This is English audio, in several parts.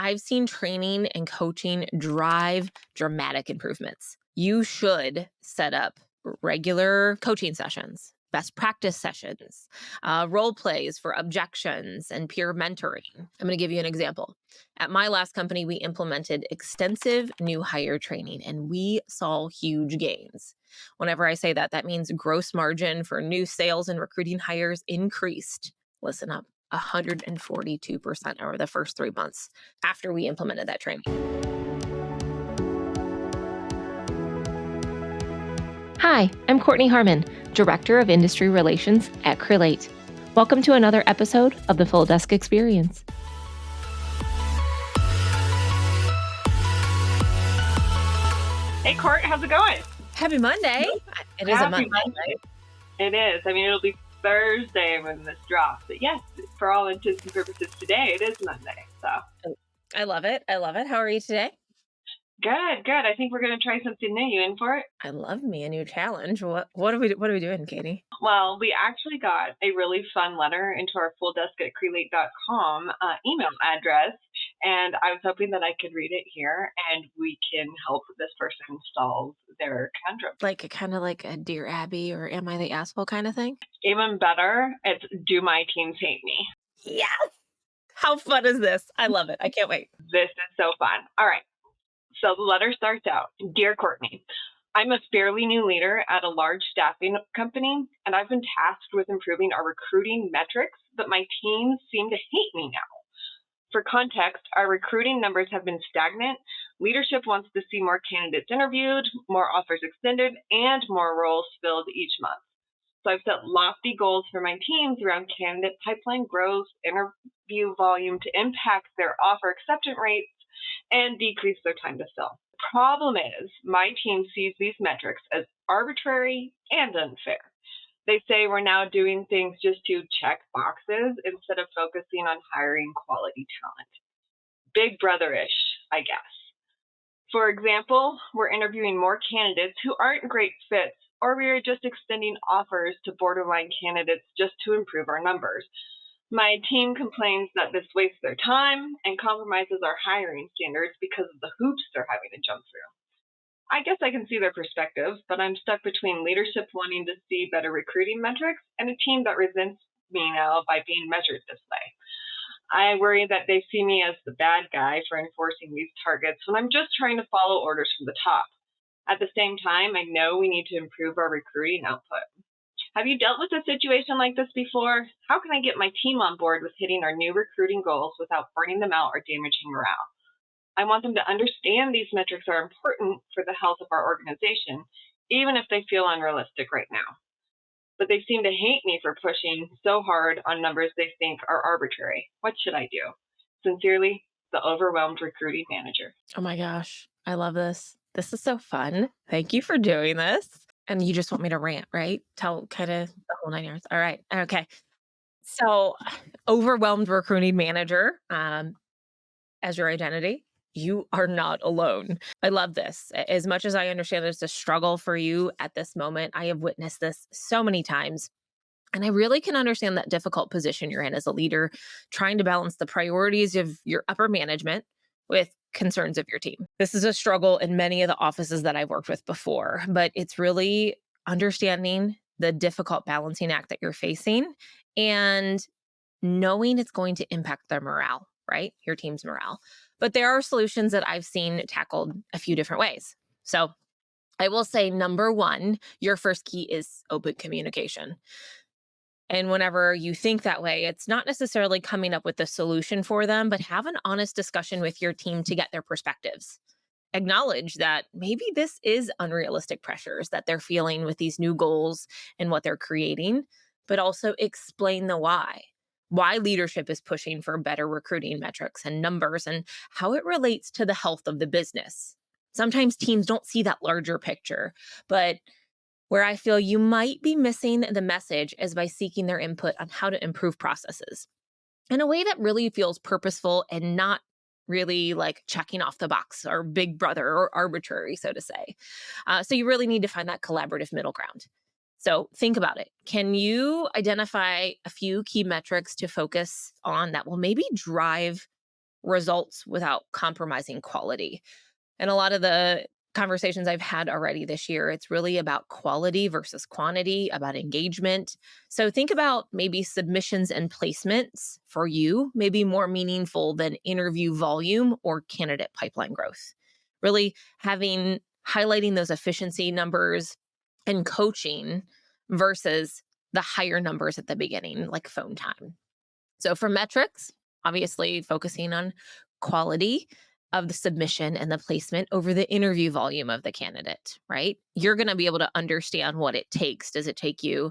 I've seen training and coaching drive dramatic improvements. You should set up regular coaching sessions, best practice sessions, role plays for objections and peer mentoring. I'm going to give you an example. At my last company, we implemented extensive new hire training and we saw huge gains. Whenever I say that, that means gross margin for new sales and recruiting hires increased. Listen up. 142% over the first 3 months after we implemented that training. Hi, I'm Kortney Harmon, Director of Industry Relations at Crelate. Welcome to another episode of the Full Desk Experience. Hey, Court, how's it going? Happy Monday. It is a Monday. It is. I mean, it'll be Thursday when this drops. But yes, for all intents and purposes today, it is Monday. So I love it. I love it. How are you today? Good. I think we're going to try something new. You in for it? I love me a new challenge. What are we doing, Katie? Well, we actually got a really fun letter into our fulldesk@crelate.com email address, and I was hoping that I could read it here, and we can help this person solve their conundrum. Kind of like a Dear Abby or Am I the Asshole kind of thing? Even better, it's Do My Teams Hate Me? Yes! How fun is this? I love it. I can't wait. This is so fun. All right. So the letter starts out, Dear Kortney, I'm a fairly new leader at a large staffing company, and I've been tasked with improving our recruiting metrics, but my teams seem to hate me now. For context, our recruiting numbers have been stagnant. Leadership wants to see more candidates interviewed, more offers extended, and more roles filled each month. So I've set lofty goals for my teams around candidate pipeline growth, interview volume to impact their offer acceptance rates, and decrease their time to fill. The problem is my team sees these metrics as arbitrary and unfair. They say we're now doing things just to check boxes instead of focusing on hiring quality talent. Big brother-ish, I guess. For example, we're interviewing more candidates who aren't great fits, or we are just extending offers to borderline candidates just to improve our numbers. My team complains that this wastes their time and compromises our hiring standards because of the hoops they're having to jump through. I guess I can see their perspective, but I'm stuck between leadership wanting to see better recruiting metrics and a team that resents me now by being measured this way. I worry that they see me as the bad guy for enforcing these targets when I'm just trying to follow orders from the top. At the same time, I know we need to improve our recruiting output. Have you dealt with a situation like this before? How can I get my team on board with hitting our new recruiting goals without burning them out or damaging morale? I want them to understand these metrics are important for the health of our organization, even if they feel unrealistic right now. But they seem to hate me for pushing so hard on numbers they think are arbitrary. What should I do? Sincerely, the overwhelmed recruiting manager. Oh my gosh. I love this. This is so fun. Thank you for doing this. And you just want me to rant, right? Tell kind of the whole 9 yards. All right. Okay. So overwhelmed recruiting manager as your identity. You are not alone. I love this. As much as I understand there's a struggle for you at this moment, I have witnessed this so many times. And I really can understand that difficult position you're in as a leader, trying to balance the priorities of your upper management with concerns of your team. This is a struggle in many of the offices that I've worked with before, but it's really understanding the difficult balancing act that you're facing and knowing it's going to impact their morale, right? Your team's morale. But there are solutions that I've seen tackled a few different ways. So I will say, number one, your first key is open communication. And whenever you think that way, it's not necessarily coming up with the solution for them, but have an honest discussion with your team to get their perspectives. Acknowledge that maybe this is unrealistic pressures that they're feeling with these new goals and what they're creating, but also explain the why leadership is pushing for better recruiting metrics and numbers and how it relates to the health of the business. Sometimes teams don't see that larger picture, but where I feel you might be missing the message is by seeking their input on how to improve processes in a way that really feels purposeful and not really like checking off the box or big brother or arbitrary, so to say. So you really need to find that collaborative middle ground. So think about it. Can you identify a few key metrics to focus on that will maybe drive results without compromising quality. And a lot of the conversations I've had already this year, it's really about quality versus quantity, about engagement. So think about maybe submissions and placements for you, maybe more meaningful than interview volume or candidate pipeline growth. Really highlighting those efficiency numbers and coaching versus the higher numbers at the beginning, like phone time. So for metrics, obviously focusing on quality of the submission and the placement over the interview volume of the candidate, right? You're going to be able to understand what it takes. Does it take you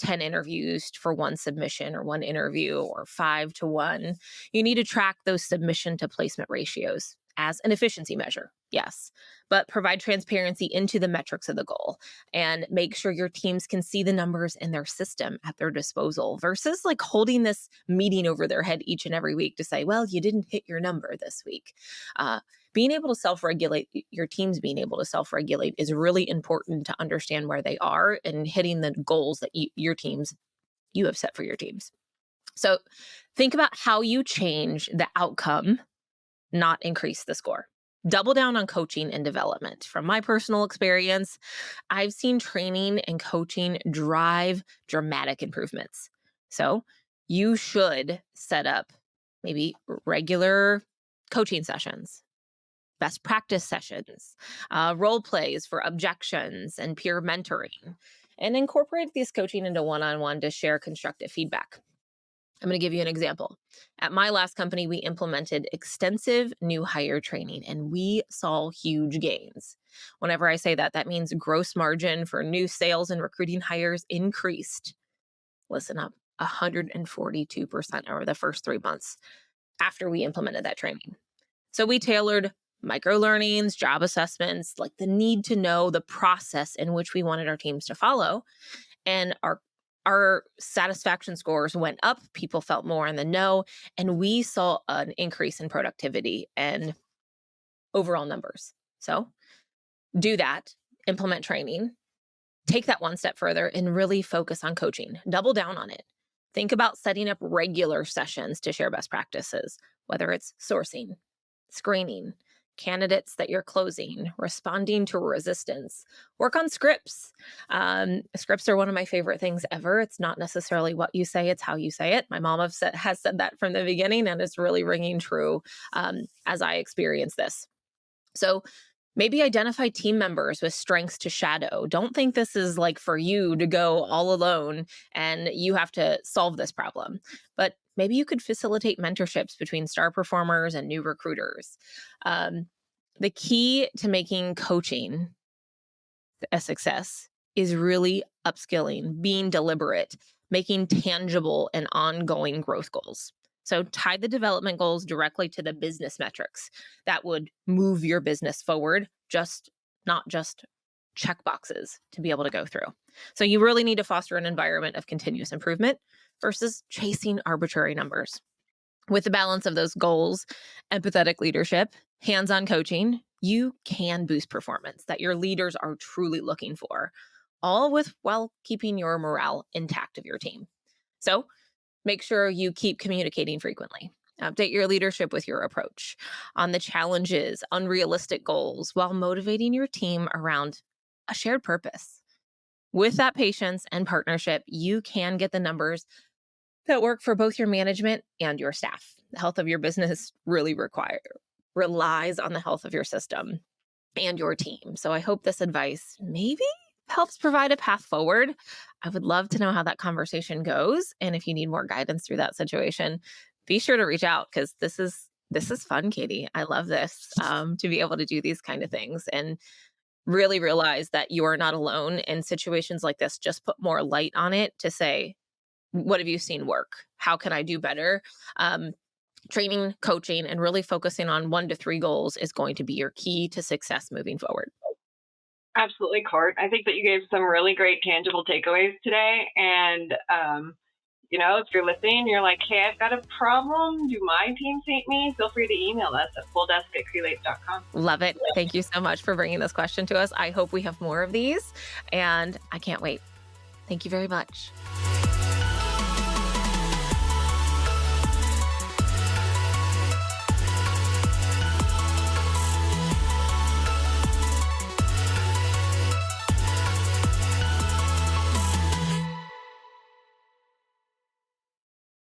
10 interviews for one submission or one interview or 5 to 1? You need to track those submission to placement ratios as an efficiency measure. Yes, but provide transparency into the metrics of the goal and make sure your teams can see the numbers in their system at their disposal versus like holding this meeting over their head each and every week to say, well, you didn't hit your number this week. Being able to self-regulate, your teams being able to self-regulate is really important to understand where they are and hitting the goals that you have set for your teams. So think about how you change the outcome, not increase the score. Double down on coaching and development. From my personal experience, I've seen training and coaching drive dramatic improvements. So you should set up maybe regular coaching sessions, best practice sessions, role plays for objections and peer mentoring, and incorporate this coaching into one-on-one to share constructive feedback. I'm going to give you an example. At my last company, we implemented extensive new hire training and we saw huge gains. Whenever I say that, that means gross margin for new sales and recruiting hires increased. Listen up, 142% over the first 3 months after we implemented that training. So we tailored micro learnings, job assessments, like the need to know the process in which we wanted our teams to follow. And our satisfaction scores went up. People felt more in the know, and we saw an increase in productivity and overall numbers. So do that, implement training, take that one step further and really focus on coaching. Double down on it. Think about setting up regular sessions to share best practices, whether it's sourcing, screening, candidates that you're closing, responding to resistance. Work on scripts. Scripts are one of my favorite things ever. It's not necessarily what you say, it's how you say it. My mom has said that from the beginning, and it's really ringing true as I experience this. So maybe identify team members with strengths to shadow. Don't think this is like for you to go all alone and you have to solve this problem. But maybe you could facilitate mentorships between star performers and new recruiters. The key to making coaching a success is really upskilling, being deliberate, making tangible and ongoing growth goals. So tie the development goals directly to the business metrics that would move your business forward, not just check boxes to be able to go through. So you really need to foster an environment of continuous improvement versus chasing arbitrary numbers. With the balance of those goals, empathetic leadership, hands-on coaching, you can boost performance that your leaders are truly looking for, all while keeping your morale intact of your team. So make sure you keep communicating frequently. Update your leadership with your approach on the challenges, unrealistic goals, while motivating your team around a shared purpose. With that patience and partnership, you can get the numbers that work for both your management and your staff. The health of your business really relies on the health of your system and your team. So I hope this advice maybe helps provide a path forward. I would love to know how that conversation goes. And if you need more guidance through that situation, be sure to reach out because this is fun, Katie. I love this to be able to do these kind of things and really realize that you are not alone in situations like this. Just put more light on it to say, what have you seen work? How can I do better? Training, coaching, and really focusing on 1 to 3 goals is going to be your key to success moving forward. Absolutely, Court. I think that you gave some really great tangible takeaways today. And, if you're listening, you're like, hey, I've got a problem. Do my teams hate me? Feel free to email us at fulldesk@crelate.com. Love it. Thank you so much for bringing this question to us. I hope we have more of these, and I can't wait. Thank you very much.